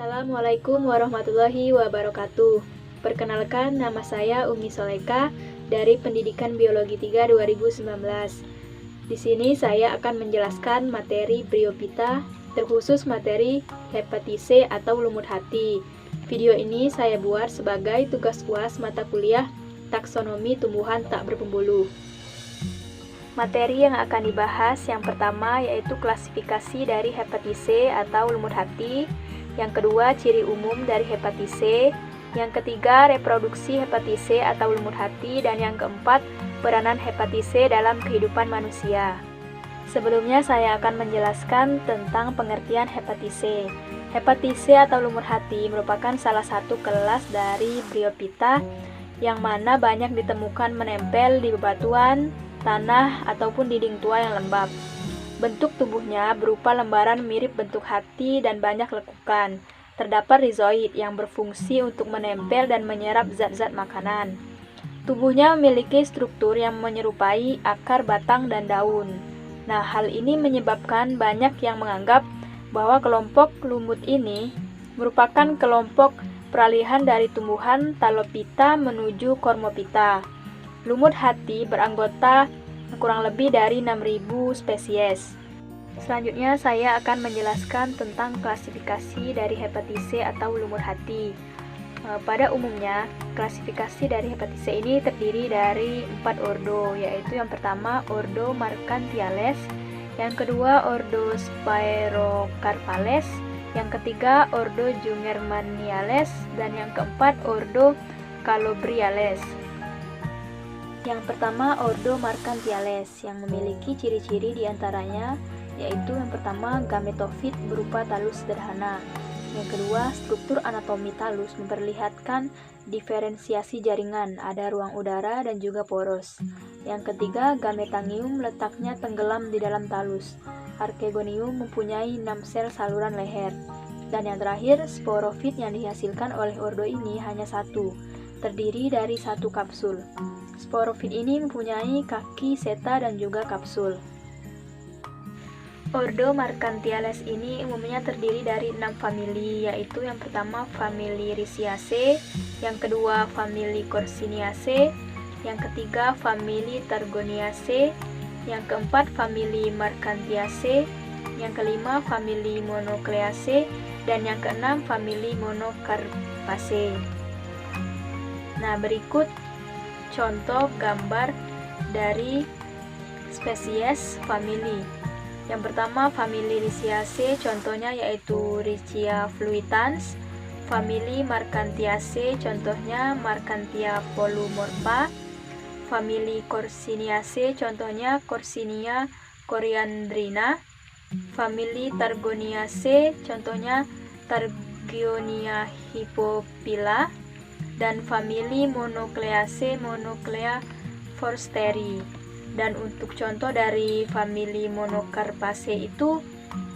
Assalamualaikum warahmatullahi wabarakatuh. Perkenalkan, nama saya Umi Soleka dari Pendidikan Biologi 3 2019. Di sini saya akan menjelaskan materi Bryophyta, terkhusus materi hepatitis C atau lumut hati. Video ini saya buat sebagai tugas UAS mata kuliah Taksonomi Tumbuhan Tak Berpembuluh. Materi yang akan dibahas yang pertama yaitu klasifikasi dari hepatitis C atau lumut hati. Yang kedua, ciri umum dari hepatitis C. Yang ketiga, reproduksi hepatitis C atau lumut hati. Dan yang keempat, peranan hepatitis C dalam kehidupan manusia. Sebelumnya saya akan menjelaskan tentang pengertian hepatitis C. Hepatitis C atau lumut hati merupakan salah satu kelas dari Bryophyta yang mana banyak ditemukan menempel di bebatuan, tanah, ataupun dinding tua yang lembab. Bentuk tubuhnya berupa lembaran mirip bentuk hati dan banyak lekukan. Terdapat rizoid yang berfungsi untuk menempel dan menyerap zat-zat makanan. Tubuhnya memiliki struktur yang menyerupai akar, batang, dan daun. Nah, hal ini menyebabkan banyak yang menganggap bahwa kelompok lumut ini merupakan kelompok peralihan dari tumbuhan Talophyta menuju Cormophyta. Lumut hati beranggota kurang lebih dari 6.000 spesies. Selanjutnya saya akan menjelaskan tentang klasifikasi dari hepatitis C atau lumut hati. Pada umumnya, klasifikasi dari hepatitis C ini terdiri dari 4 ordo, yaitu yang pertama ordo Mercantiales, yang kedua ordo Sphaerocarpales, yang ketiga ordo Jungermanniales, dan yang keempat ordo Calobriales. Yang pertama, ordo Mercantiales yang memiliki ciri-ciri diantaranya yaitu yang pertama, gametofit berupa talus sederhana. Yang kedua, struktur anatomi talus memperlihatkan diferensiasi jaringan, ada ruang udara dan juga poros. Yang ketiga, gametangium letaknya tenggelam di dalam talus. Archegonium mempunyai 6 sel saluran leher. Dan yang terakhir, sporofit yang dihasilkan oleh ordo ini hanya satu, terdiri dari satu kapsul. Sporofit ini mempunyai kaki, seta, dan juga kapsul. Ordo Mercantiales ini umumnya terdiri dari 6 famili, yaitu yang pertama famili Riciaceae, yang kedua famili Corsiniaceae, yang ketiga famili Targoniaceae, yang keempat famili Mercantiaceae, yang kelima famili Monocleaceae, dan yang keenam famili Monocarpaceae. Nah, berikut contoh gambar dari spesies famili. Yang pertama, famili Riciaceae, contohnya yaitu Riccia fluitans. Famili Mercantiaceae, contohnya Mercantia polymorpha. Famili Corsiniaceae, contohnya Corsinia coriandrina. Famili Targoniaceae, contohnya Targionia hippophylla. Dan famili Monocleaceae, Monoclea forsteri. Dan untuk contoh dari famili Monocarpaceae itu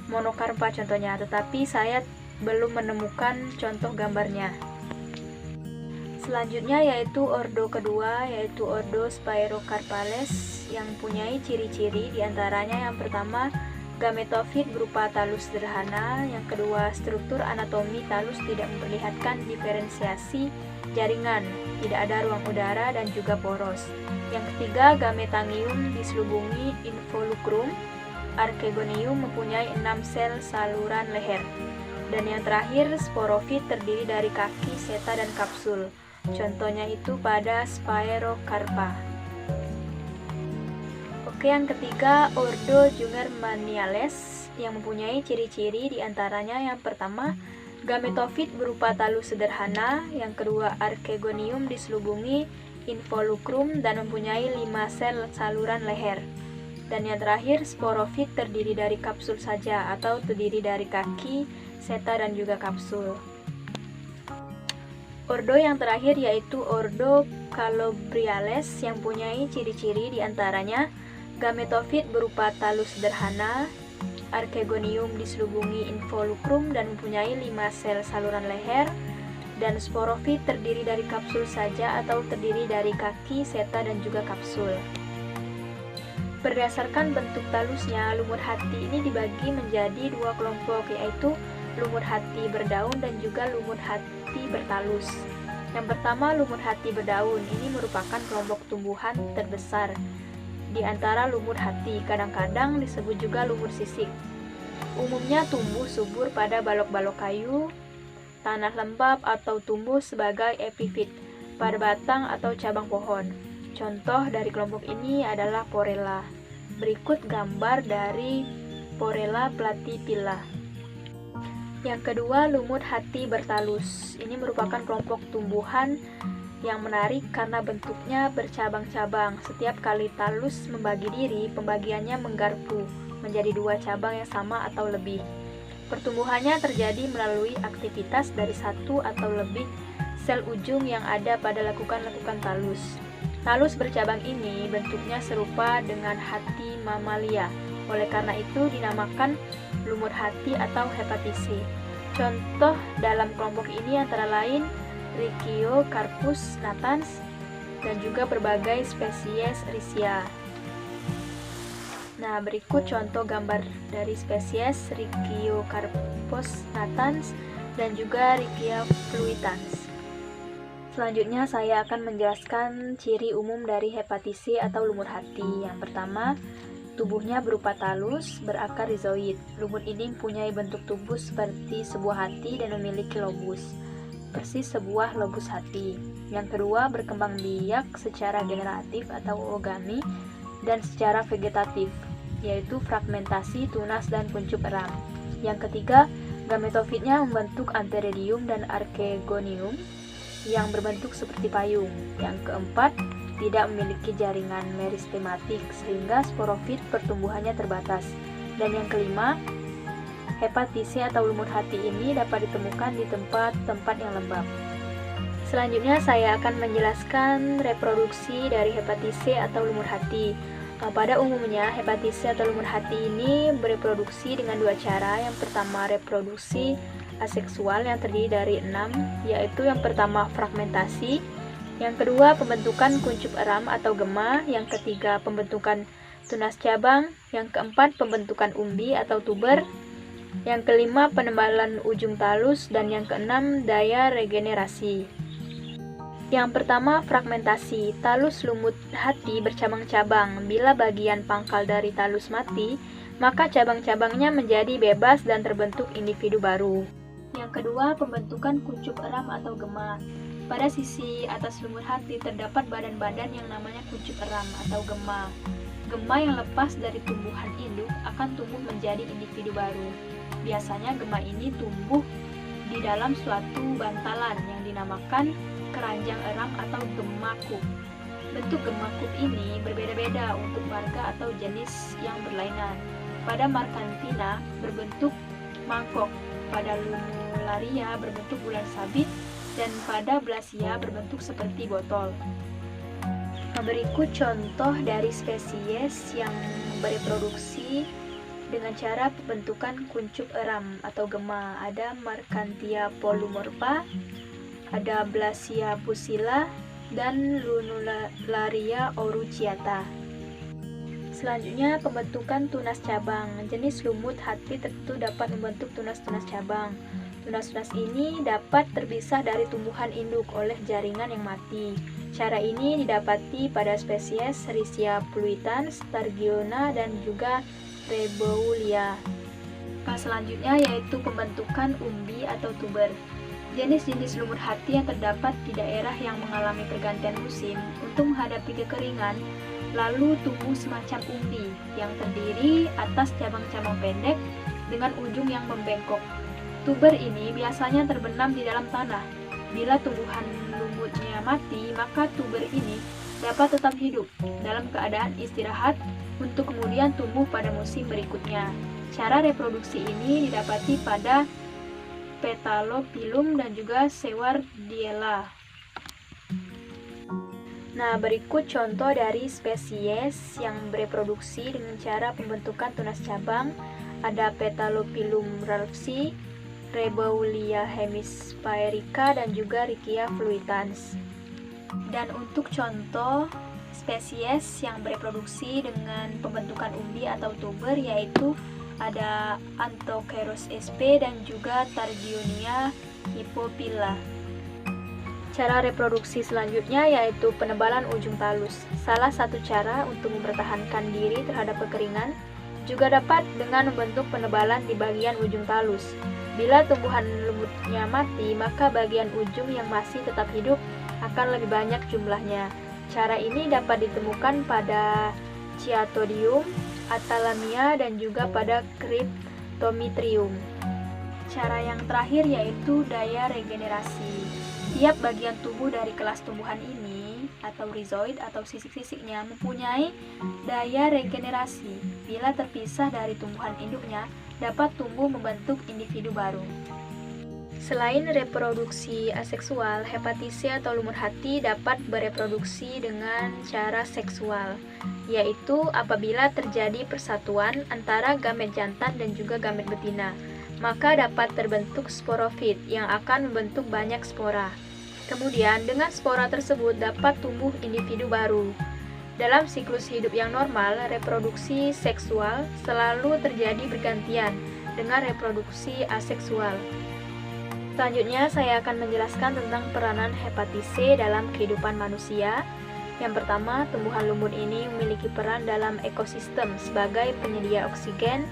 Monocarpa contohnya, tetapi saya belum menemukan contoh gambarnya. Selanjutnya yaitu ordo kedua, yaitu ordo Sphaerocarpales yang mempunyai ciri-ciri diantaranya yang pertama gametofit berupa talus sederhana, yang kedua struktur anatomi talus tidak memperlihatkan diferensiasi jaringan, tidak ada ruang udara dan juga poros. Yang ketiga, gametangium diselubungi involucrum. Archegonium mempunyai 6 sel saluran leher. Dan yang terakhir, sporofit terdiri dari kaki, seta, dan kapsul. Contohnya itu pada Sphaerocarpa. Oke, yang ketiga, ordo Jungermanniales yang mempunyai ciri-ciri diantaranya yang pertama, gametofit berupa talus sederhana, yang kedua Archegonium diselubungi involucrum dan mempunyai 5 sel saluran leher. Dan yang terakhir, sporofit terdiri dari kapsul saja atau terdiri dari kaki, seta, dan juga kapsul. Ordo yang terakhir yaitu ordo Calobriales yang mempunyai ciri-ciri diantaranya gametofit berupa talus sederhana, Archegonium diselubungi involucrum dan mempunyai 5 sel saluran leher, dan sporofit terdiri dari kapsul saja atau terdiri dari kaki, seta, dan juga kapsul. Berdasarkan bentuk talusnya, lumut hati ini dibagi menjadi 2 kelompok, yaitu lumut hati berdaun dan juga lumut hati bertalus. Yang pertama, lumut hati berdaun. Ini merupakan kelompok tumbuhan terbesar di antara lumut hati, kadang-kadang disebut juga lumut sisik. Umumnya tumbuh subur pada balok-balok kayu, tanah lembab, atau tumbuh sebagai epifit pada batang atau cabang pohon. Contoh dari kelompok ini adalah Porela. Berikut gambar dari Porela platypilla. Yang kedua, lumut hati bertalus. Ini merupakan kelompok tumbuhan yang menarik karena bentuknya bercabang-cabang. Setiap kali talus membagi diri, pembagiannya menggarpu menjadi dua cabang yang sama atau lebih. Pertumbuhannya terjadi melalui aktivitas dari satu atau lebih sel ujung yang ada pada lekukan-lekukan talus. Talus bercabang ini bentuknya serupa dengan hati mamalia. Oleh karena itu dinamakan lumut hati atau hepatisi. Contoh dalam kelompok ini antara lain Riciocarpus natans dan juga berbagai spesies Riccia. Nah, berikut contoh gambar dari spesies Riciocarpus natans dan juga Riccia fluitans. Selanjutnya saya akan menjelaskan ciri umum dari hepatisi atau lumut hati. Yang pertama, tubuhnya berupa talus, berakar rizoid. Lumut ini mempunyai bentuk tubuh seperti sebuah hati dan memiliki lobus, persis sebuah lobus hati. Yang kedua, berkembang biak secara generatif atau orogami dan secara vegetatif, yaitu fragmentasi, tunas, dan kuncup eram. Yang ketiga, gametofitnya membentuk antheridium dan archegonium yang berbentuk seperti payung. Yang keempat, tidak memiliki jaringan meristematik sehingga sporofit pertumbuhannya terbatas. Dan yang kelima, hepatisi atau lumut hati ini dapat ditemukan di tempat-tempat yang lembab. Selanjutnya saya akan menjelaskan reproduksi dari hepatisi atau lumut hati. Pada umumnya, hepatisi atau lumut hati ini bereproduksi dengan dua cara. Yang pertama, reproduksi aseksual yang terdiri dari 6, yaitu yang pertama fragmentasi, yang kedua pembentukan kuncup eram atau gema, yang ketiga pembentukan tunas cabang, yang keempat pembentukan umbi atau tuber, yang kelima penebalan ujung talus, dan yang keenam daya regenerasi. Yang pertama, fragmentasi. Talus lumut hati bercabang-cabang. Bila bagian pangkal dari talus mati, maka cabang-cabangnya menjadi bebas dan terbentuk individu baru. Yang kedua, pembentukan kuncup eram atau gema. Pada sisi atas lumut hati terdapat badan-badan yang namanya kuncup eram atau gema. Gema yang lepas dari tumbuhan induk akan tumbuh menjadi individu baru. Biasanya gema ini tumbuh di dalam suatu bantalan yang dinamakan keranjang eram atau gemakup. Bentuk gemakup ini berbeda-beda untuk marga atau jenis yang berlainan. Pada Marcanthina berbentuk mangkok, pada Lumularia berbentuk bulan sabit, dan pada Blasia berbentuk seperti botol. Berikut contoh dari spesies yang bereproduksi dengan cara pembentukan kuncup eram atau gema. Ada Marchanthia polymorpha, ada Blasia pusilla, dan Lumularia aurucciata. Selanjutnya, pembentukan tunas cabang. Jenis lumut hati tertentu dapat membentuk tunas-tunas cabang. Tunas-tunas ini dapat terpisah dari tumbuhan induk oleh jaringan yang mati. Cara ini didapati pada spesies Riccia fluitans, Stargiona, dan juga Reboulia. Selanjutnya yaitu pembentukan umbi atau tuber. Jenis-jenis lumut hati yang terdapat di daerah yang mengalami pergantian musim untuk menghadapi kekeringan, lalu tumbuh semacam umbi yang terdiri atas cabang-cabang pendek dengan ujung yang membengkok. Tuber ini biasanya terbenam di dalam tanah. Bila tumbuhan lumutnya mati, maka tuber ini dapat tetap hidup dalam keadaan istirahat untuk kemudian tumbuh pada musim berikutnya. Cara reproduksi ini didapati pada Petalopilum dan juga Sewarddiella. Nah, berikut contoh dari spesies yang bereproduksi dengan cara pembentukan tunas cabang. Ada Petalopilum ralphsi, Reboulia hemispherica, dan juga Riccia fluitans. Dan untuk contoh spesies yang bereproduksi dengan pembentukan umbi atau tuber yaitu ada Anthokeros sp dan juga Tardionia hypophylla. Cara reproduksi selanjutnya yaitu penebalan ujung talus. Salah satu cara untuk mempertahankan diri terhadap kekeringan juga dapat dengan membentuk penebalan di bagian ujung talus. Bila tumbuhan lumutnya mati, maka bagian ujung yang masih tetap hidup akan lebih banyak jumlahnya. Cara ini dapat ditemukan pada Chaetodium, Athalamia, dan juga pada Cryptometrium. Cara yang terakhir yaitu daya regenerasi. Tiap bagian tubuh dari kelas tumbuhan ini, atau rhizoid atau sisik-sisiknya, mempunyai daya regenerasi. Bila terpisah dari tumbuhan induknya, dapat tumbuh membentuk individu baru. Selain reproduksi aseksual, hepatitis C atau lumut hati dapat bereproduksi dengan cara seksual, yaitu apabila terjadi persatuan antara gamet jantan dan juga gamet betina, maka dapat terbentuk sporofit yang akan membentuk banyak spora. Kemudian, dengan spora tersebut dapat tumbuh individu baru. Dalam siklus hidup yang normal, reproduksi seksual selalu terjadi bergantian dengan reproduksi aseksual. Selanjutnya, saya akan menjelaskan tentang peranan hepatitis C dalam kehidupan manusia. Yang pertama, tumbuhan lumut ini memiliki peran dalam ekosistem sebagai penyedia oksigen,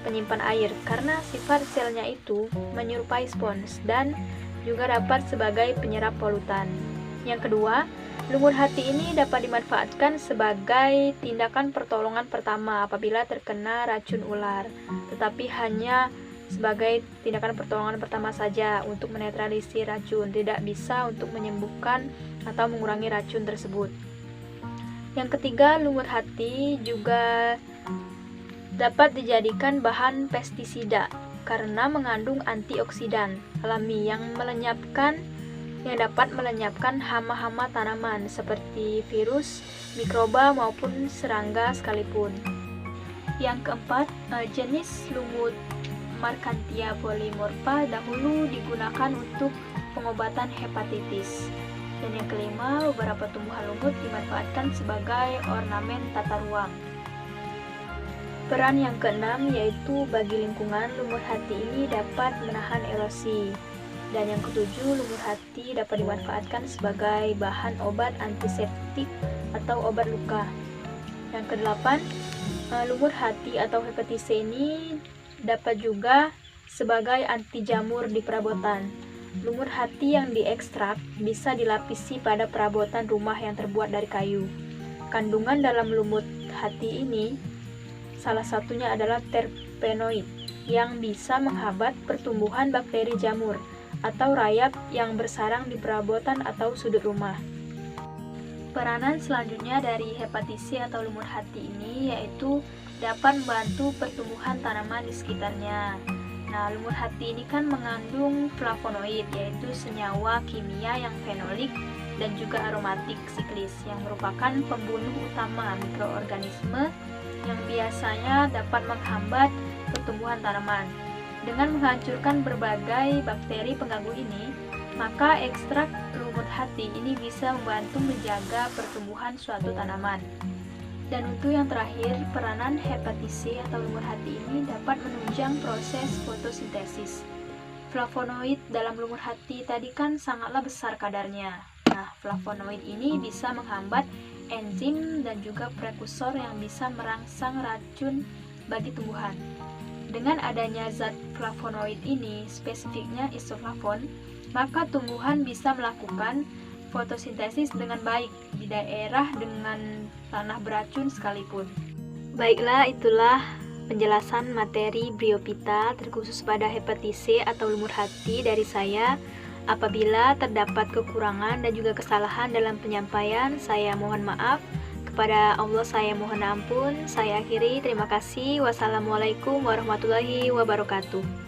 penyimpan air, karena sifat selnya itu menyerupai spons dan juga dapat sebagai penyerap polutan. Yang kedua, lumut hati ini dapat dimanfaatkan sebagai tindakan pertolongan pertama apabila terkena racun ular, tetapi hanya sebagai tindakan pertolongan pertama saja untuk menetralisir racun, tidak bisa untuk menyembuhkan atau mengurangi racun tersebut. Yang ketiga, lumut hati juga dapat dijadikan bahan pestisida karena mengandung antioksidan alami yang dapat melenyapkan hama-hama tanaman seperti virus, mikroba maupun serangga sekalipun. Yang keempat, jenis lumut Marchantia polymorpha dahulu digunakan untuk pengobatan hepatitis. Dan yang kelima, beberapa tumbuhan lumut dimanfaatkan sebagai ornamen tata ruang. Peran yang keenam yaitu bagi lingkungan, lumut hati ini dapat menahan erosi. Dan yang ketujuh, lumut hati dapat dimanfaatkan sebagai bahan obat antiseptik atau obat luka. Yang kedelapan, lumut hati atau hepatitis C ini dapat juga sebagai anti jamur di perabotan. Lumut hati yang diekstrak bisa dilapisi pada perabotan rumah yang terbuat dari kayu. Kandungan dalam lumut hati ini salah satunya adalah terpenoid yang bisa menghambat pertumbuhan bakteri jamur atau rayap yang bersarang di perabotan atau sudut rumah. Peranan selanjutnya dari hepatitis C atau lumut hati ini yaitu dapat membantu pertumbuhan tanaman di sekitarnya. Nah, lumut hati ini kan mengandung flavonoid, yaitu senyawa kimia yang fenolik dan juga aromatik siklis yang merupakan pembunuh utama mikroorganisme yang biasanya dapat menghambat pertumbuhan tanaman. Dengan menghancurkan berbagai bakteri pengganggu ini, maka ekstrak lumut hati ini bisa membantu menjaga pertumbuhan suatu tanaman. Dan untuk yang terakhir, peranan hepatitis C atau lumut hati ini dapat menunjang proses fotosintesis. Flavonoid dalam lumut hati tadi kan sangatlah besar kadarnya. Nah, flavonoid ini bisa menghambat enzim dan juga prekursor yang bisa merangsang racun bagi tumbuhan. Dengan adanya zat flavonoid ini, spesifiknya isoflavon, maka tumbuhan bisa melakukan fotosintesis dengan baik di daerah dengan tanah beracun sekalipun. Baiklah, itulah penjelasan materi Bryophyta terkhusus pada hepatitis C atau lumut hati dari saya. Apabila terdapat kekurangan dan juga kesalahan dalam penyampaian, saya mohon maaf. Kepada Allah saya mohon ampun. Saya akhiri, terima kasih. Wassalamualaikum warahmatullahi wabarakatuh.